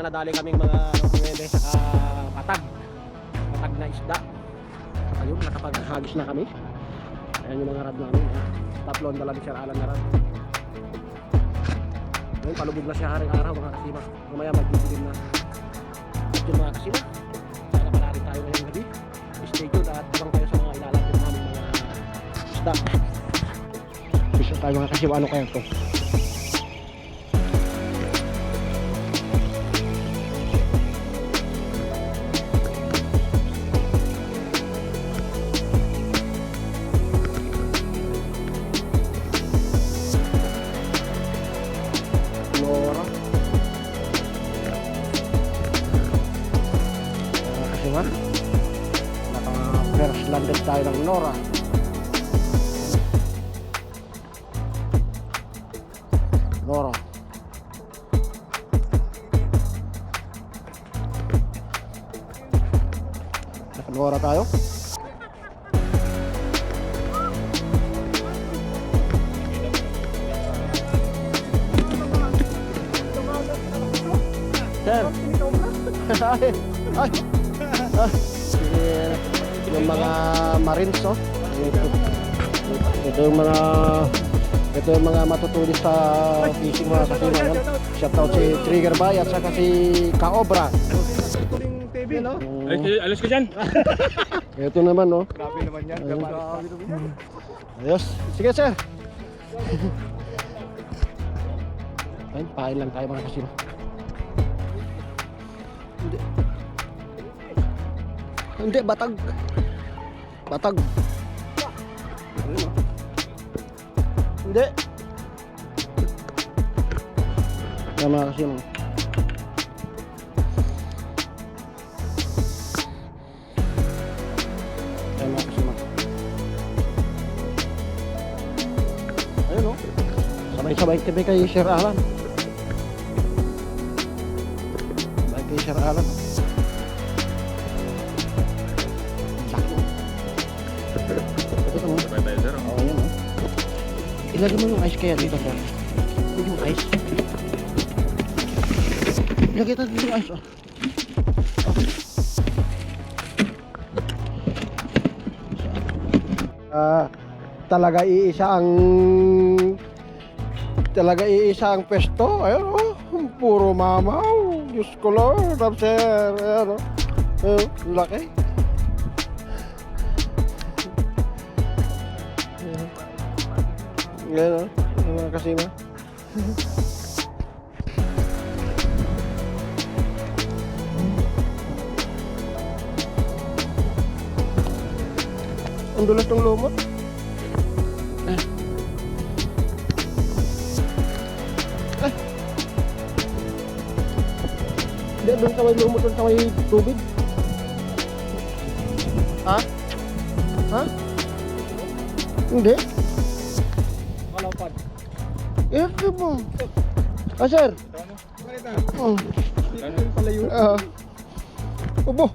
nadali kaming mga pwede saka patag na isda. Ayun, nakapaghagis na kami. Ayan yung mga rad namin. Tatlon dala ni Sir Alan na rad. Ayun, palubog na siya haring araw mga kasima. Mamaya magbibilim na. At yung mga kasima, sana pala rin tayo ngayong gabi. Stay tuned at abang kayo sa mga ilalapit namin mga isda. Gusto tayo mga kasima, ano kaya ito? Nora. Kasima, naka-first landed tayo ng Nora. Nora. Naka-Nora tayo. Sir. Ay. Ay. Yung mga marines, oh. Ito yung mga matutulis sa fishing mga kasima. Shoutout si Trigger Bay at saka si Kaobra. Alis ko dyan. Ito naman, no. Grabe naman yan. Ayos. Sige, sir. Ayun, pain lang tayo mga kasima. Hindi, batag. Batag. Hindi. Yan mga kasima. Yan mga kasima. Ayun, no. Sabay-sabay kami kay Sir Alan. Sabay kay Sir Alan. Sabay tayo, sir. Oo, yan, oh. Ilagay mo yung ice kaya dito, sir. Huwag yung ice. Ilagay tayo dito yung ice, oh. Talaga iisa ang pesto. Ayun, oh. Puro mamaw. Diyos ko, Lord. Sir. Ayun, oh. Ayun, laki. Ngayon, oh, mga kasima. Ang dulas ng lumot. Hindi, doon sa may lumot, doon sa may tubig. Ha? Ha? Hindi. Kalapad. Ito mo. Ah, sir. Oh. Palayo. Obo.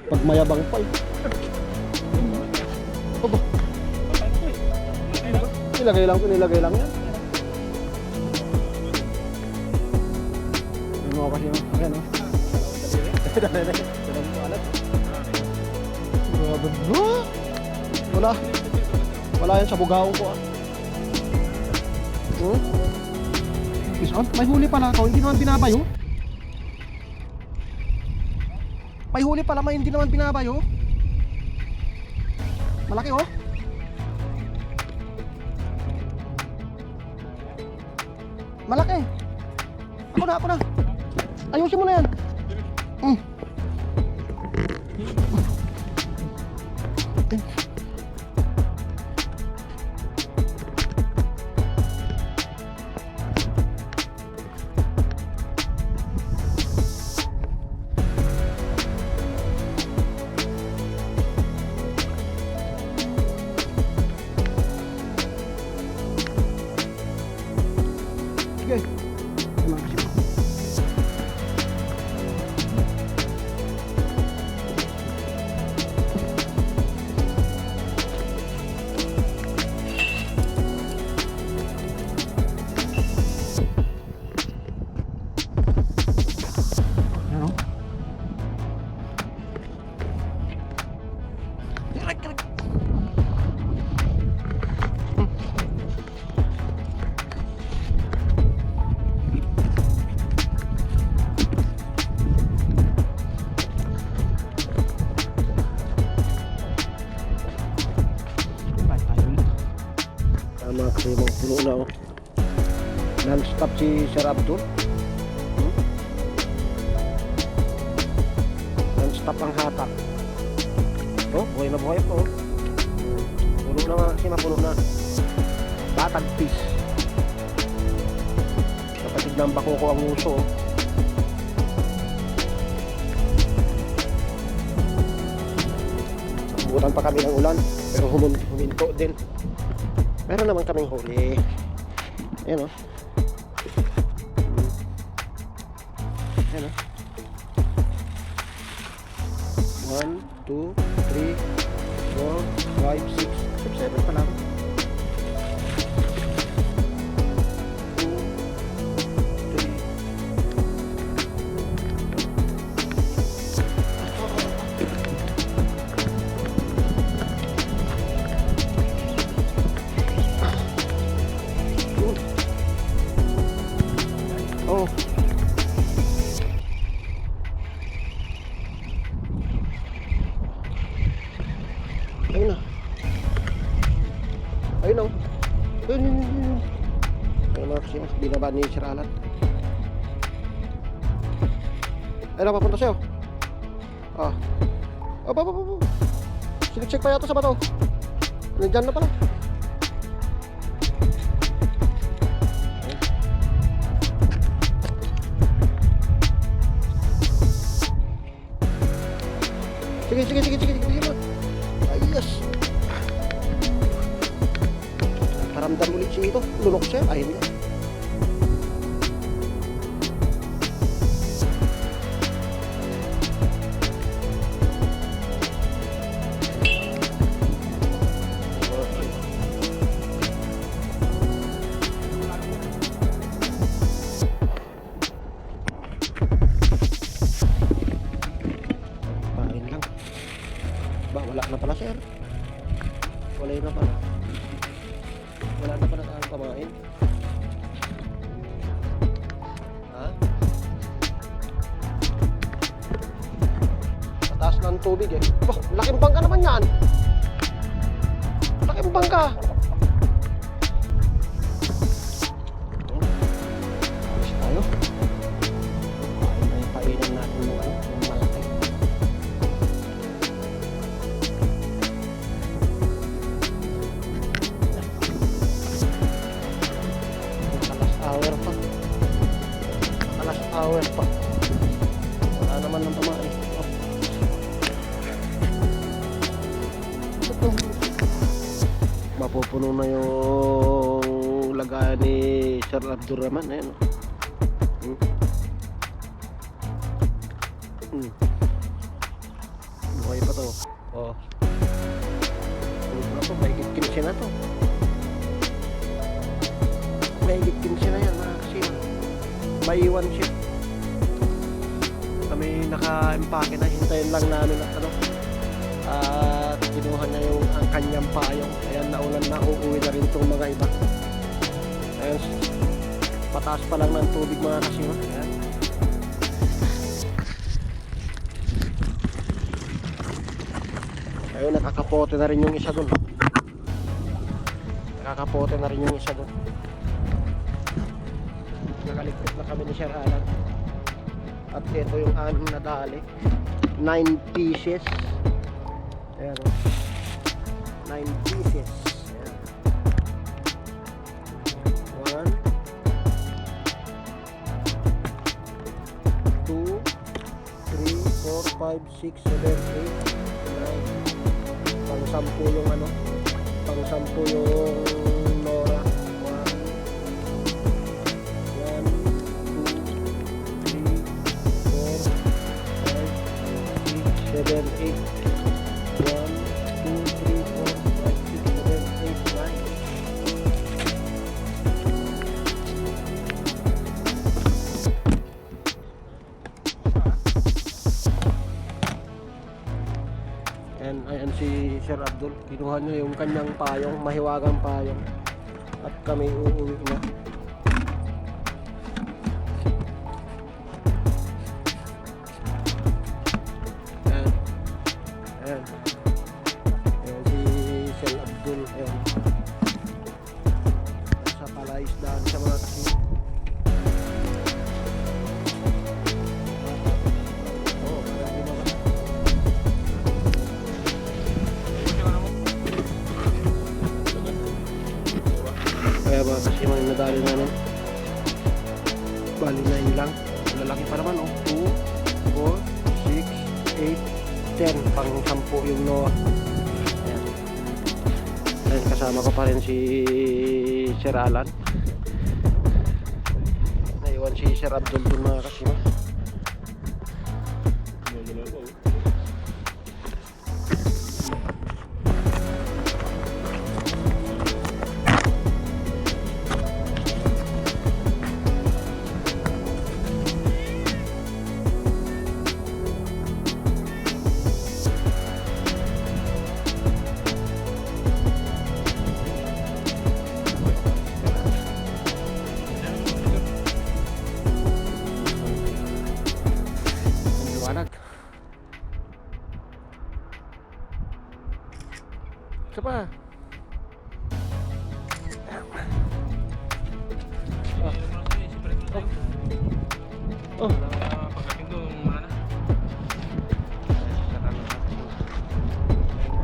Pag mayabang pa eh. Obo. Nilagay lang yan. Ano ako kasi yun? Ayan o. Grabe no? Wala yan sa bugaw ko ah. Ison, may huli pala ako, hindi naman binabayo. May huli pala, hindi naman binabayo. Malaki oh. Malaki. Ako na. Ayusin mo na yan. Sige. Ito yung mga puno na oh. Non-stop si Sir Abdul. Non-stop ang hatak. Oh, buhay na buhay po. Puno na nga kasi mapuno na. Batagpis. Kapatid ng bako ko ang uso oh. Nabutan pa kami ng ulan pero huminto din. Meron naman kaming huli. Ayan o. Ayan o. 1, 2, 3, 4, 5, 6, 7 pa lang. 2, 3. Oh. Ayun na. Ayun na. Ayun. Ayun mga kasi binaba ni Sir Alan. Ayun na, papunta sa'yo. Ah. Aba. Sinig-check pa yata sa bato. Nandiyan na pala. Sige. Ayos. Paramdam ulit siya ito. Lunok siya. Ayun na. Wala na pala sir. Wala na pala tayo pamain. Ha? Mataas na ang tubig eh. Bah, laking bangka naman yan. Laking bangka. Alis tayo. Painan natin yung malaki. Hour pa. Wala naman ng pamain. Oh. Mapupuno na yung lagayan ni Sir Abdurrahman. Ayan. Buhay pa to. Oh. Ano to? Mahigit 15 na to. Mahigit 15 na yan mga kasino. May iwan siya. Kami naka-empake na, hintayin lang namin at at kinuha niya yung ang kanyang payong. Ayan, naulan na, uuwi na rin itong mga iba. Ayan, pataas pa lang ng tubig mga kasima. Ayan. Ayun, nakakapote na rin yung isa dun. Nakaligpit na kami ni Sir Alan. At ito yung anong nadali. 9 pieces. Ayan o. 9 pieces. Ayan. 1 2 3 4 5 6 7 8 9. Pang-sampu yung ano. Pang-sampu yung Nora. 7, 8 1, 2, 3, 4, 5, 6, 7, 8, 9. Ayan si Sir Abdul. Kinuha niya yung kanyang payong, mahiwagang payong. At kami uuwi na. Ayan si Sir Abdul. Ayan. nadali namin. Bali 9 lang. Lalaki pa naman oh. 2, 4, 6, 8, 10. Pang 10 yung Noah. Ayan. Dahil kasama ko pa rin si Sir Alan. Naiwan si Sir Abdul dun mga kasima. Liwanag. Isa pa. Oh. Pagdating doon, wala na.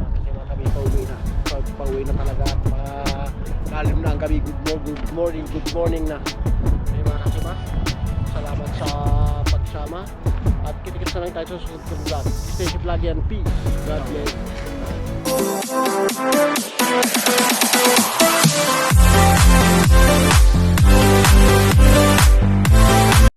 Kasi mga kami pauwi na. Pauwi na talaga. Lalim na ang gabi. Good morning na. Ay mga kasima, salamat sa pagsama. At kita-kita na lang tayo sa susunod vlog. Stay safe lagi and peace. God bless.